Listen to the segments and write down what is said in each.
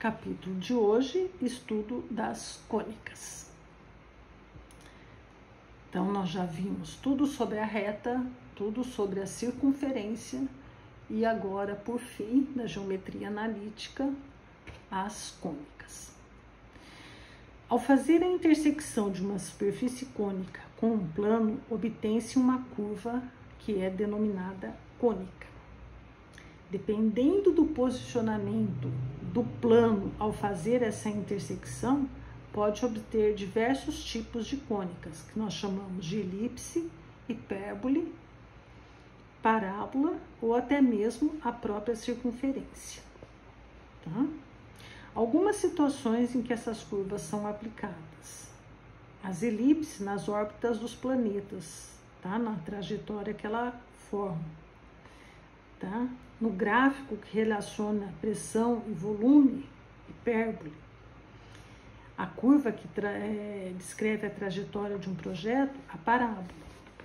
capítulo de hoje, estudo das cônicas. Então, nós já vimos tudo sobre a reta, tudo sobre a circunferência e agora, por fim, na geometria analítica, as cônicas. Ao fazer a intersecção de uma superfície cônica com um plano, obtém-se uma curva que é denominada cônica. Dependendo do posicionamento do plano ao fazer essa intersecção, pode obter diversos tipos de cônicas, que nós chamamos de elipse, hipérbole, parábola ou até mesmo a própria circunferência. Tá? Algumas situações em que essas curvas são aplicadas. As elipses nas órbitas dos planetas, tá? Na trajetória que ela forma. Tá? No gráfico que relaciona pressão e volume, hipérbole. A curva que descreve a trajetória de um projeto, a parábola.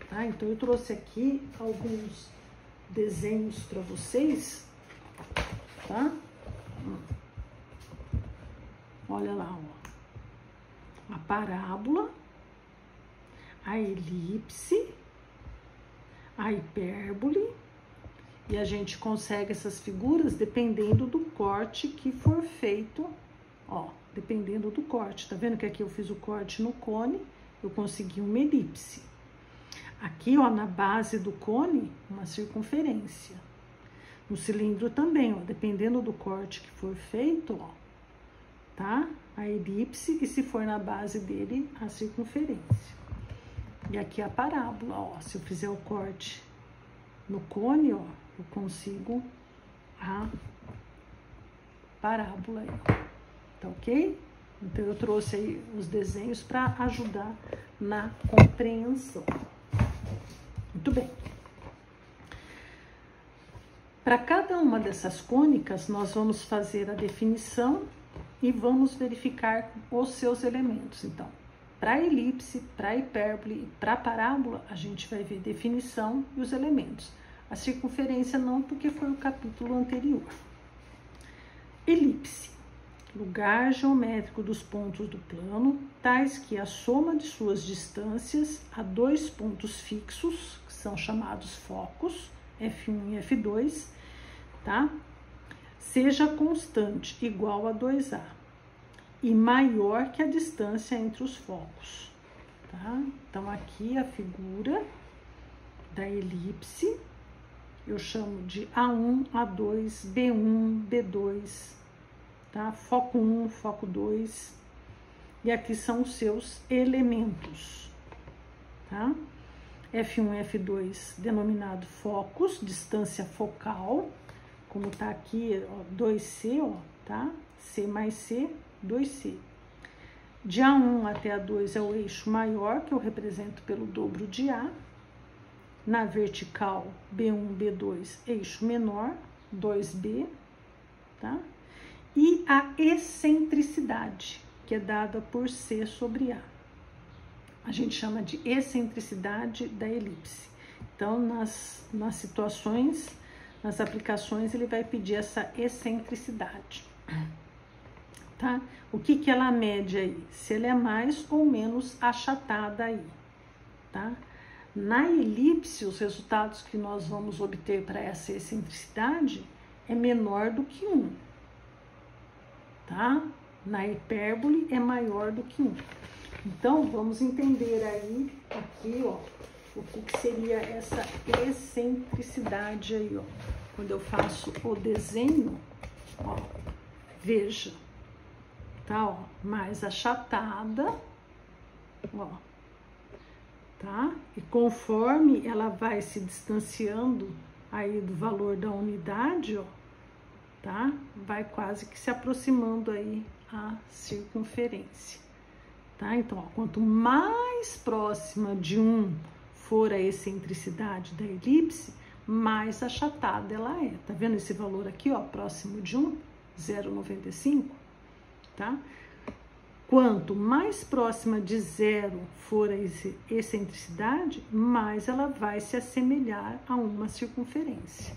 Tá? Então, eu trouxe aqui alguns desenhos para vocês. Tá? Olha lá, ó. A parábola, a elipse, a hipérbole. E a gente consegue essas figuras dependendo do corte que for feito, ó, dependendo do corte. Tá vendo que aqui eu fiz o corte no cone, eu consegui uma elipse. Aqui, ó, na base do cone, uma circunferência. No cilindro também, ó, dependendo do corte que for feito, ó, tá? A elipse, e se for na base dele, a circunferência. E aqui a parábola, ó, se eu fizer o corte no cone, ó, eu consigo a parábola aí, tá ok? Então, eu trouxe aí os desenhos para ajudar na compreensão. Muito bem. Para cada uma dessas cônicas, nós vamos fazer a definição e vamos verificar os seus elementos. Então, para a elipse, para a hipérbole e para a parábola, a gente vai ver definição e os elementos. A circunferência não, porque foi o capítulo anterior. Elipse. Lugar geométrico dos pontos do plano, tais que a soma de suas distâncias a dois pontos fixos, que são chamados focos, F1 e F2, tá? Seja constante, igual a 2A, e maior que a distância entre os focos, tá? Então, aqui a figura da elipse, eu chamo de A1, A2, B1, B2, tá? Foco 1, foco 2, e aqui são os seus elementos, tá? F1 e F2 denominado focos, distância focal, como tá aqui, ó, 2C, ó, tá? C mais C, 2C. De A1 até A2 é o eixo maior, que eu represento pelo dobro de A. Na vertical, B1, B2, eixo menor, 2B, tá? E a excentricidade, que é dada por C sobre A. A gente chama de excentricidade da elipse. Então, nas situações, nas aplicações, ele vai pedir essa excentricidade, tá? O que que ela mede aí? Se ela é mais ou menos achatada aí, tá? Na elipse, os resultados que nós vamos obter para essa excentricidade é menor do que 1, tá? Na hipérbole é maior do que 1. Então, vamos entender aí, aqui, ó, o que seria essa excentricidade aí, ó. Quando eu faço o desenho, ó, veja, tá, ó, mais achatada, ó. Tá? E conforme ela vai se distanciando aí do valor da unidade, ó, tá? Vai quase que se aproximando aí a circunferência, tá? Então, ó, quanto mais próxima de 1 for a excentricidade da elipse, mais achatada ela é. Tá vendo esse valor aqui, ó, próximo de 1, 0,95, tá? Quanto mais próxima de 0 for a excentricidade, mais ela vai se assemelhar a uma circunferência.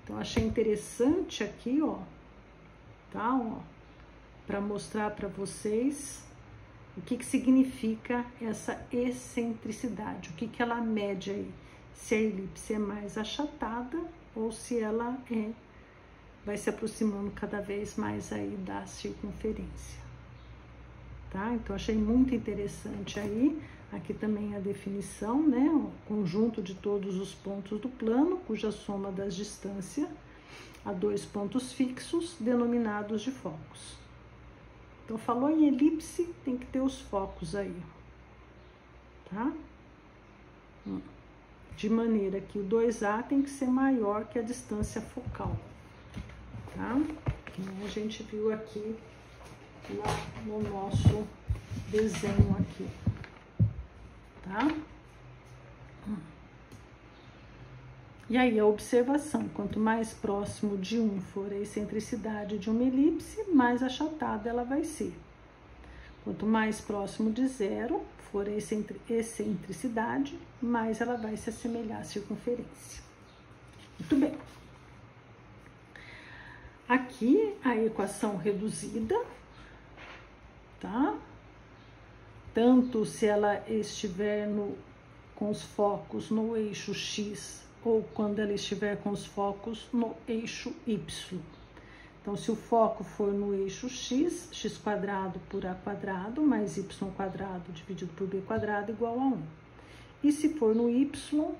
Então, achei interessante aqui, ó, tá, ó, para mostrar para vocês o que significa essa excentricidade, o que ela mede aí, se a elipse é mais achatada ou se ela vai se aproximando cada vez mais aí da circunferência, tá? Então, achei muito interessante aí. Aqui também a definição, né? O conjunto de todos os pontos do plano, cuja soma das distâncias a 2 pontos fixos, denominados de focos. Então, falou em elipse, tem que ter os focos aí, tá? De maneira que o 2A tem que ser maior que a distância focal, tá? Como a gente viu aqui no nosso desenho aqui, tá? E aí, a observação, quanto mais próximo de 1 for a excentricidade de uma elipse, mais achatada ela vai ser. Quanto mais próximo de 0 for a excentricidade, mais ela vai se assemelhar à circunferência. Muito bem. Aqui, a equação reduzida, tá? Tanto se ela estiver com os focos no eixo X ou quando ela estiver com os focos no eixo Y. Então, se o foco for no eixo X, x² por A² mais y² dividido por B² igual a 1. E se for no Y,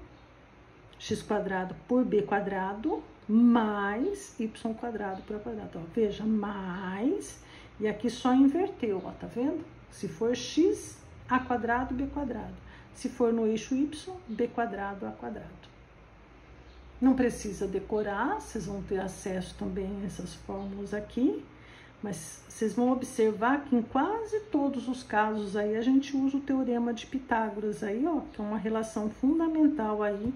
x² por B² mais y² por A². Ó, veja, mais, e aqui só inverteu, ó, tá vendo? Se for x, A², B². Se for no eixo Y, B² A². Não precisa decorar, vocês vão ter acesso também a essas fórmulas aqui, mas vocês vão observar que em quase todos os casos aí a gente usa o teorema de Pitágoras aí, ó, que é uma relação fundamental aí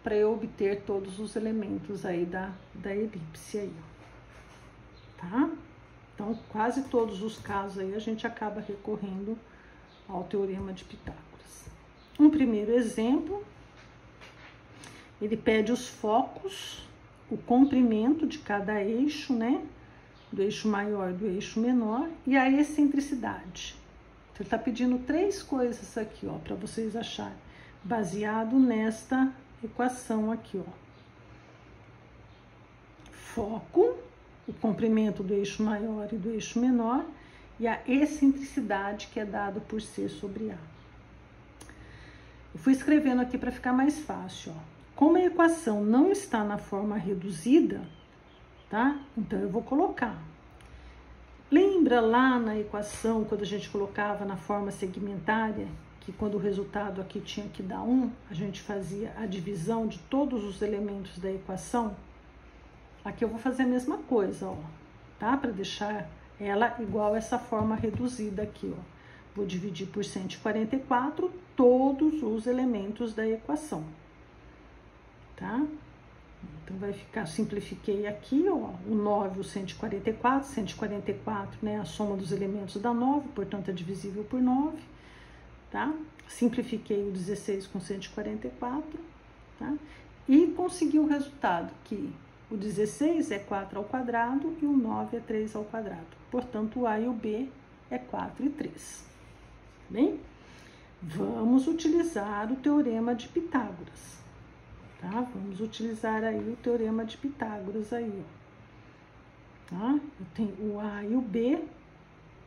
para eu obter todos os elementos aí da elipse aí, ó, tá? Então, quase todos os casos aí a gente acaba recorrendo ao teorema de Pitágoras. Um primeiro exemplo, ele pede os focos, o comprimento de cada eixo, né? Do eixo maior e do eixo menor, e a excentricidade. Então, ele tá pedindo 3 coisas aqui, ó, para vocês acharem, baseado nesta equação aqui, ó. Foco, o comprimento do eixo maior e do eixo menor, e a excentricidade, que é dado por C sobre A. Eu fui escrevendo aqui para ficar mais fácil, ó. Como a equação não está na forma reduzida, tá? Então, eu vou colocar. Lembra lá na equação, quando a gente colocava na forma segmentária, que quando o resultado aqui tinha que dar 1, a gente fazia a divisão de todos os elementos da equação? Aqui eu vou fazer a mesma coisa, ó, tá? Para deixar ela igual a essa forma reduzida aqui, ó. Vou dividir por 144 todos os elementos da equação, tá? Então, vai ficar, simplifiquei aqui, ó, o 9, o 144, 144, né, a soma dos elementos dá 9, portanto, é divisível por 9, tá? Simplifiquei o 16 com 144, tá? E consegui o resultado, que o 16 é 4 ao quadrado e o 9 é 3 ao quadrado. Portanto, o A e o B é 4 e 3, bem? Vamos utilizar o teorema de Pitágoras. Tá? Vamos utilizar aí o teorema de Pitágoras aí, ó. Tá? Eu tenho o A e o B,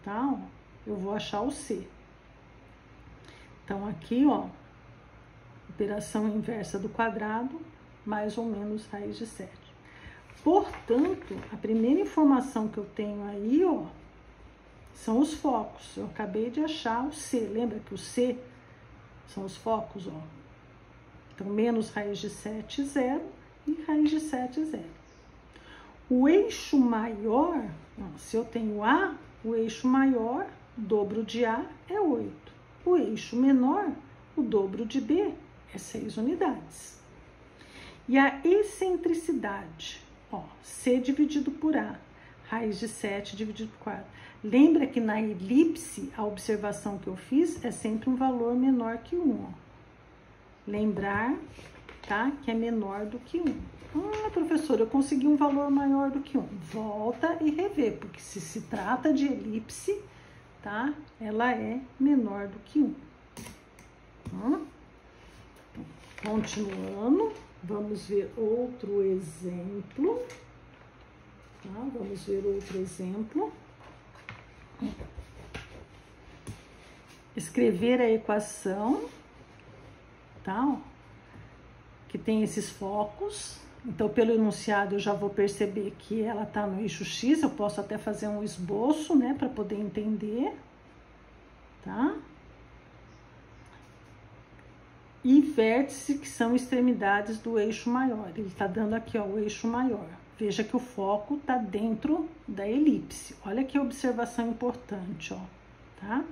tá? Ó, eu vou achar o C. Então, aqui, ó, operação inversa do quadrado, mais ou menos raiz de 7. Portanto, a primeira informação que eu tenho aí, ó, são os focos. Eu acabei de achar o C. Lembra que o C são os focos, ó. Então, menos raiz de 7, 0, e raiz de 7, 0. O eixo maior, ó, se eu tenho A, o eixo maior, o dobro de A é 8. O eixo menor, o dobro de B é 6 unidades. E a excentricidade, ó, C dividido por A, raiz de 7 dividido por 4. Lembra que na elipse, a observação que eu fiz é sempre um valor menor que 1, ó. Lembrar verificar que é menor do que 1. Ah, professora, eu consegui um valor maior do que 1. Volta e revê, porque se trata de elipse, tá? Ela é menor do que 1. Continuando, vamos ver outro exemplo. Tá? Vamos ver outro exemplo. Escrever a equação, tá? Que tem esses focos. Então, pelo enunciado, eu já vou perceber que ela está no eixo X. Eu posso até fazer um esboço, né, para poder entender, tá? E vértice, que são extremidades do eixo maior. Ele está dando aqui, ó, o eixo maior. Veja que o foco está dentro da elipse. Olha que observação importante, ó, tá?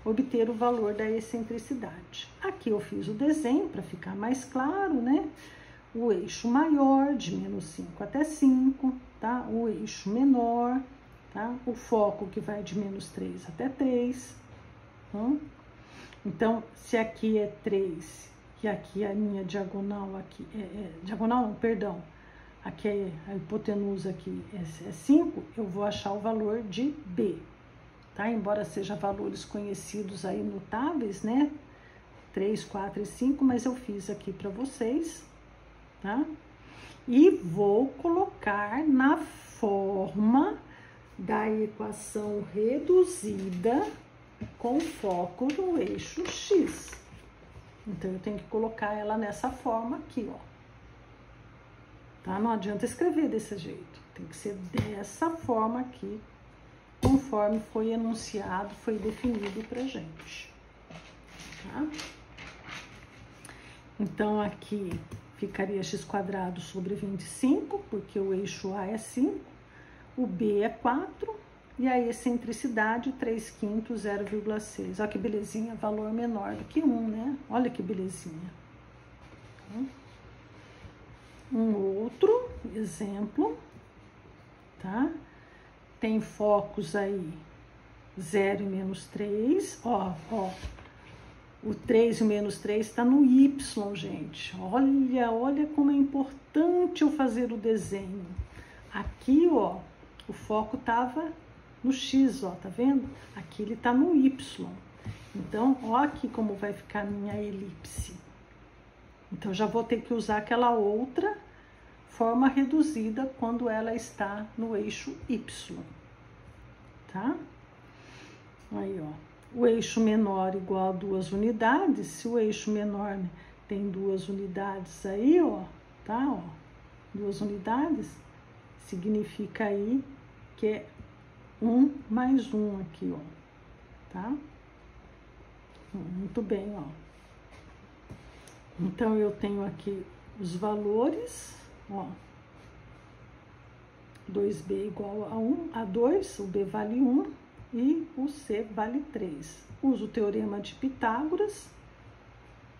Obter o valor da excentricidade. Aqui eu fiz o desenho para ficar mais claro, né? O eixo maior, de -5 até 5, tá? O eixo menor, tá? O foco que vai de -3 até 3. Então, se aqui é 3 e aqui a minha diagonal aqui diagonal não, perdão. Aqui é a hipotenusa aqui é 5, eu vou achar o valor de B, tá? Embora seja valores conhecidos aí notáveis, né? 3, 4 e 5, mas eu fiz aqui para vocês, tá? E vou colocar na forma da equação reduzida com foco no eixo X. Então, eu tenho que colocar ela nessa forma aqui, ó. Tá? Não adianta escrever desse jeito. Tem que ser dessa forma aqui, conforme foi enunciado, foi definido pra gente. Tá? Então, aqui ficaria x² sobre 25, porque o eixo A é 5, o B é 4, e a excentricidade 3/5, 0,6. Olha que belezinha, valor menor do que 1, né? Olha que belezinha. Um outro exemplo, tá? Tem focos aí 0 e -3, ó. O 3 e o -3 está no Y, gente. Olha como é importante eu fazer o desenho. Aqui, ó, o foco tava no X, ó, tá vendo? Aqui ele tá no Y. Então, ó aqui como vai ficar a minha elipse. Então, já vou ter que usar aquela outra forma reduzida quando ela está no eixo Y, tá? Aí, ó, o eixo menor igual a 2 unidades. Se o eixo menor tem 2 unidades aí, ó, tá? Ó, 2 unidades, significa aí que é 1 mais 1 aqui, ó, tá? Muito bem, ó. Então, eu tenho aqui os valores, ó. 2B igual a 1, a 2, o B vale 1 e o C vale 3. Uso o teorema de Pitágoras,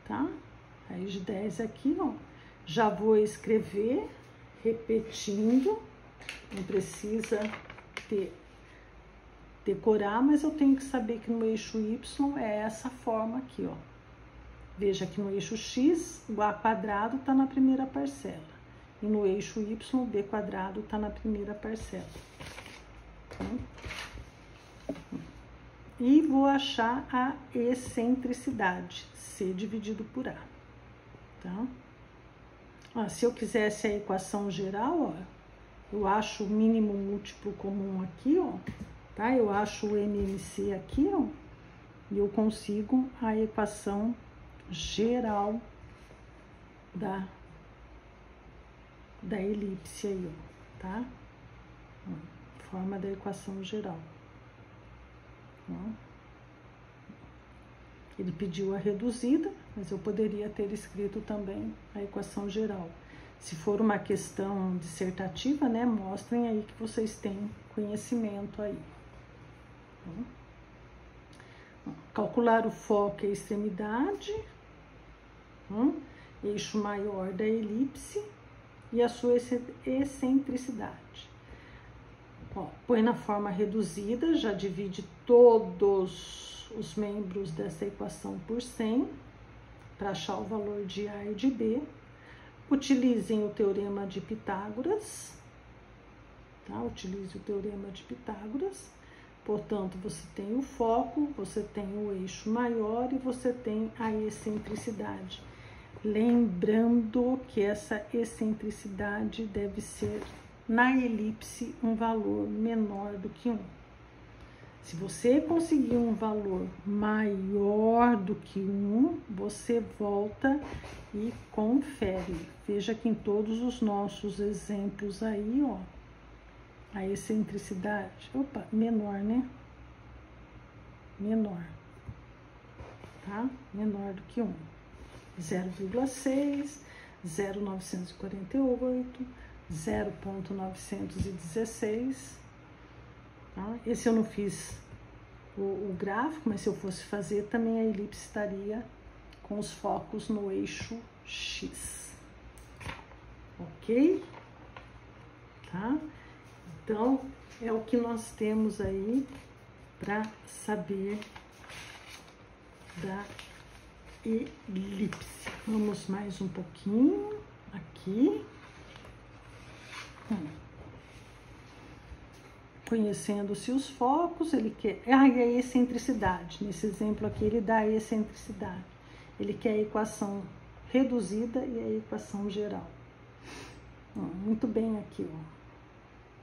tá? Raiz de 10 aqui, ó. Já vou escrever repetindo, não precisa decorar, mas eu tenho que saber que no eixo Y é essa forma aqui, ó. Veja que no eixo X, o A² está na primeira parcela. E no eixo Y, o B² está na primeira parcela. E vou achar a excentricidade, C dividido por A. Tá? Ó, se eu quisesse a equação geral, ó, eu acho o mínimo múltiplo comum aqui, ó. Tá? Eu acho o MMC aqui, ó. E eu consigo a equação geral da elipse aí, ó, tá? Forma da equação geral. Ó. Ele pediu a reduzida, mas eu poderia ter escrito também a equação geral. Se for uma questão dissertativa, né, mostrem aí que vocês têm conhecimento aí. Calcular o foco e a extremidade, eixo maior da elipse e a sua excentricidade. Ó, põe na forma reduzida, já divide todos os membros dessa equação por 100 para achar o valor de A e de B. Utilizem o Teorema de Pitágoras, tá? Utilize o Teorema de Pitágoras. Portanto, você tem o foco, você tem o eixo maior e você tem a excentricidade. Lembrando que essa excentricidade deve ser, na elipse, um valor menor do que 1. Se você conseguir um valor maior do que 1, você volta e confere. Veja que em todos os nossos exemplos aí, ó, a excentricidade, opa, menor, né? Menor, tá? Menor do que 1. 0,6, 0,948, 0,916, tá? Esse eu não fiz o gráfico, mas se eu fosse fazer, também a elipse estaria com os focos no eixo X, ok? Tá? Então, é o que nós temos aí para saber da elipse. Vamos mais um pouquinho aqui. Conhecendo-se os focos, ele quer... e a excentricidade. Nesse exemplo aqui, ele dá a excentricidade. Ele quer a equação reduzida e a equação geral. Muito bem aqui, ó.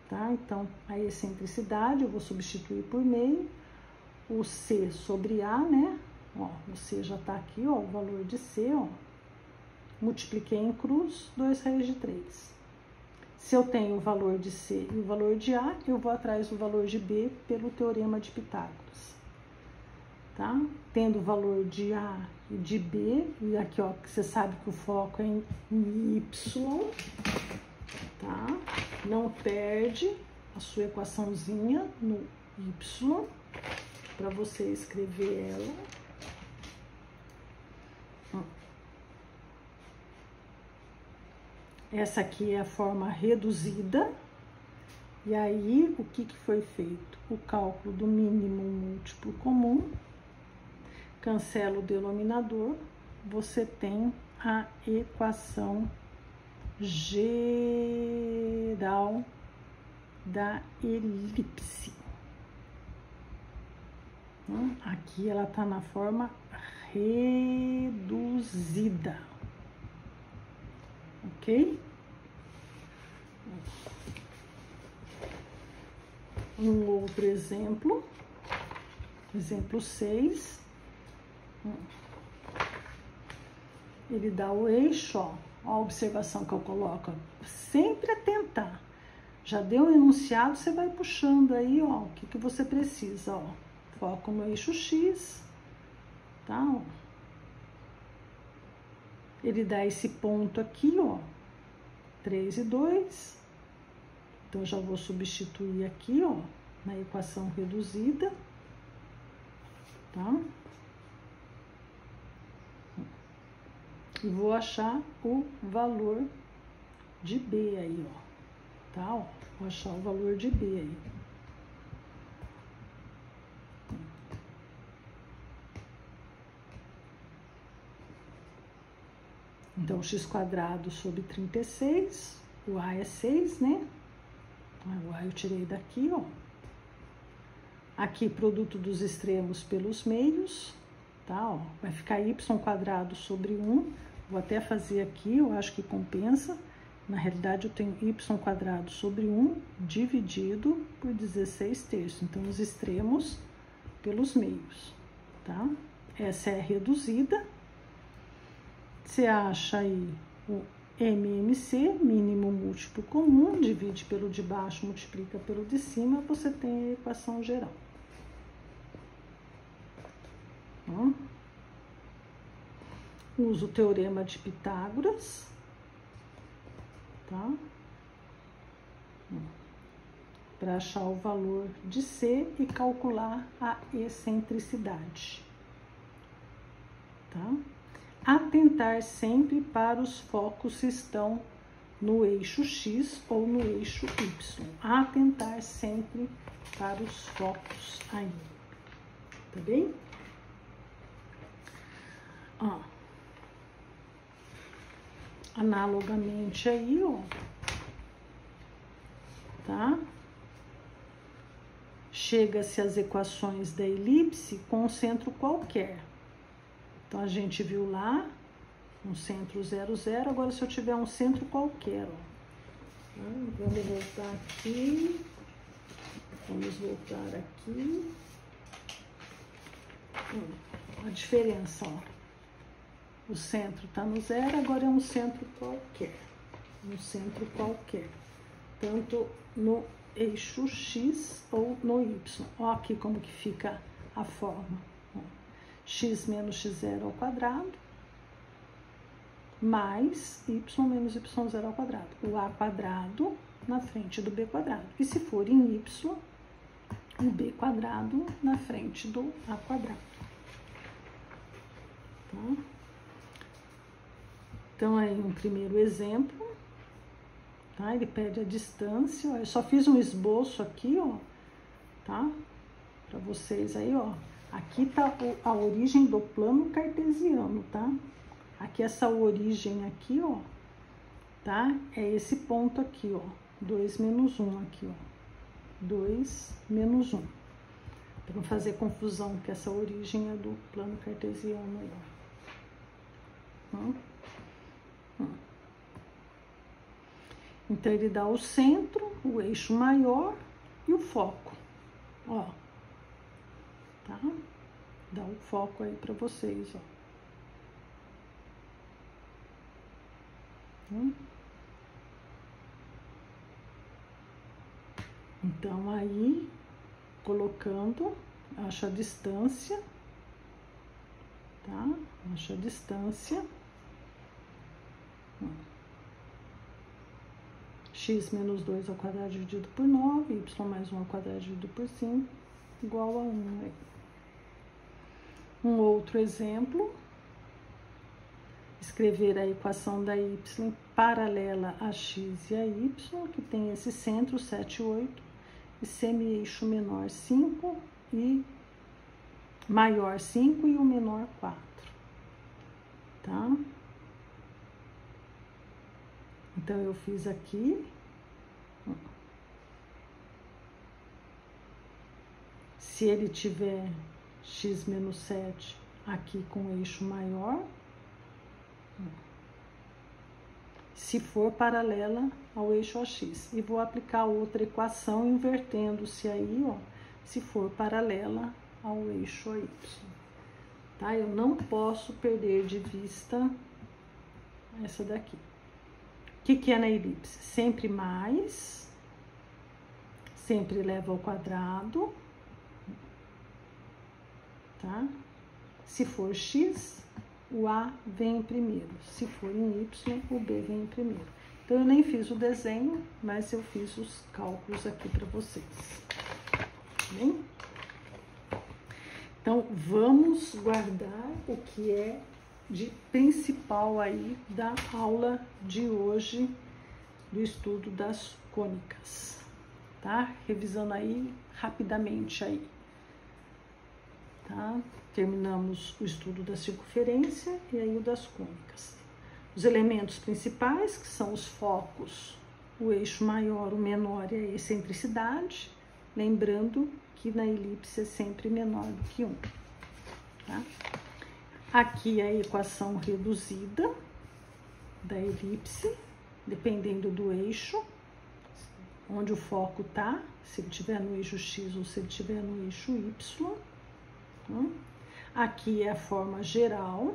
Tá? Então, a excentricidade eu vou substituir por meio. O C sobre A, né? Ó, o C já tá aqui, ó, o valor de C, ó. Multipliquei em cruz, 2 raiz de 3. Se eu tenho o valor de C e o valor de A, eu vou atrás do valor de B pelo Teorema de Pitágoras. Tá? Tendo o valor de A e de B, e aqui, ó, que você sabe que o foco é em Y, tá? Não perde a sua equaçãozinha no Y, para você escrever ela. Essa aqui é a forma reduzida. E aí, o que foi feito? O cálculo do mínimo múltiplo comum. Cancela o denominador. Você tem a equação geral da elipse. Aqui ela está na forma reduzida. Ok? Um outro exemplo, exemplo 6. Ele dá o eixo, ó, a observação que eu coloco, sempre atentar. Já deu o enunciado, você vai puxando aí, ó, o que você precisa, ó. Foco no eixo X, tá? Ó. Ele dá esse ponto aqui, ó, 3 e 2. Então, já vou substituir aqui, ó, na equação reduzida, tá? E vou achar o valor de B aí, ó, tá? Ó, vou achar o valor de B aí. Então, x² sobre 36, o A é 6, né? O A eu tirei daqui, ó. Aqui, produto dos extremos pelos meios, tá? Ó, vai ficar y² sobre 1. Vou até fazer aqui, eu acho que compensa. Na realidade, eu tenho y² sobre 1 dividido por 16 terços. Então, os extremos pelos meios, tá? Essa é a reduzida. Você acha aí o MMC, mínimo múltiplo comum, divide pelo de baixo, multiplica pelo de cima, você tem a equação geral. Uso o Teorema de Pitágoras, tá? Para achar o valor de C e calcular a excentricidade, tá? Atentar sempre para os focos que estão no eixo X ou no eixo Y. Atentar sempre para os focos aí, tá bem? Ó. Analogamente aí, ó, tá? Chega-se às equações da elipse com um centro qualquer. Então, a gente viu lá um centro 0, 0. Agora, se eu tiver um centro qualquer, ó. Vamos voltar aqui. Vamos voltar aqui. A diferença, ó. O centro tá no 0, agora é um centro qualquer. Um centro qualquer. Tanto no eixo X ou no Y. Ó aqui como que fica a forma. Ó. X menos x0 ao quadrado, mais y menos y0 ao quadrado. O a quadrado na frente do b quadrado. E se for em y, o b quadrado na frente do a quadrado. Tá? Então, aí um primeiro exemplo, tá? Ele pede a distância, ó. Eu só fiz um esboço aqui, ó, tá? Para vocês aí, ó. Aqui tá a origem do plano cartesiano, tá? Aqui, essa origem aqui, ó, tá? É esse ponto aqui, ó, 2 menos 1 aqui, ó. 2 menos 1. Para não fazer confusão, que essa origem é do plano cartesiano aí, ó. Então, ele dá o centro, o eixo maior e o foco, ó, tá? Dá o foco aí para vocês, ó. Então, aí, colocando, acha a distância, tá? Acha a distância. X menos 2 ao quadrado dividido por 9, y mais 1 ao quadrado dividido por 5, igual a 1. Aí. Um outro exemplo, escrever a equação da y paralela a x e a y, que tem esse centro, 7, 8, e semi-eixo menor 5 e maior 5 e o menor 4, tá? Então, eu fiz aqui, se ele tiver x menos 7 aqui com o eixo maior, se for paralela ao eixo AX. E vou aplicar outra equação invertendo-se aí, ó, se for paralela ao eixo AY. Tá? Eu não posso perder de vista essa daqui. O que é na elipse? Sempre mais, sempre eleva ao quadrado, tá? Se for x, o a vem em primeiro. Se for em y, o b vem em primeiro. Então, eu nem fiz o desenho, mas eu fiz os cálculos aqui para vocês. Tá bem? Então, vamos guardar o que é de principal aí da aula de hoje do estudo das cônicas, tá? Revisando aí rapidamente aí, tá? Terminamos o estudo da circunferência e aí o das cônicas. Os elementos principais, que são os focos, o eixo maior, o menor e a excentricidade, lembrando que na elipse é sempre menor do que 1, tá? Aqui a equação reduzida da elipse, dependendo do eixo, onde o foco tá, se ele estiver no eixo X ou se ele estiver no eixo Y. Aqui é a forma geral.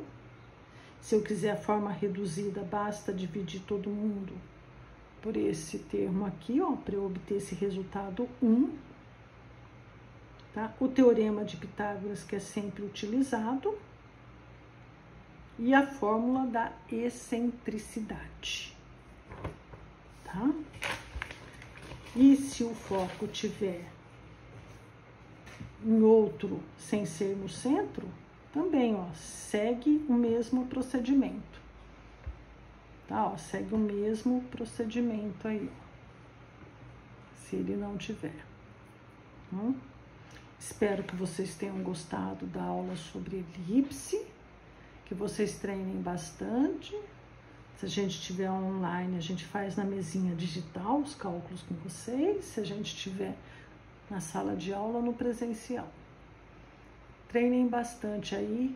Se eu quiser a forma reduzida, basta dividir todo mundo por esse termo aqui, ó, para eu obter esse resultado 1. Tá? O teorema de Pitágoras, que é sempre utilizado. E a fórmula da excentricidade, tá? E se o foco tiver em outro sem ser no centro, também, ó, segue o mesmo procedimento, tá? Ó, segue o mesmo procedimento aí, ó, se ele não tiver. Espero que vocês tenham gostado da aula sobre elipse, que vocês treinem bastante, Se a gente estiver online, a gente faz na mesinha digital os cálculos com vocês. Se a gente estiver na sala de aula, no presencial. Treinem bastante aí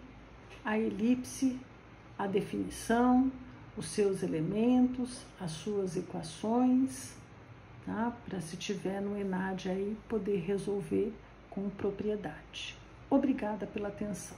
a elipse, a definição, os seus elementos, as suas equações, tá? Para se tiver no ENAD aí, poder resolver com propriedade. Obrigada pela atenção.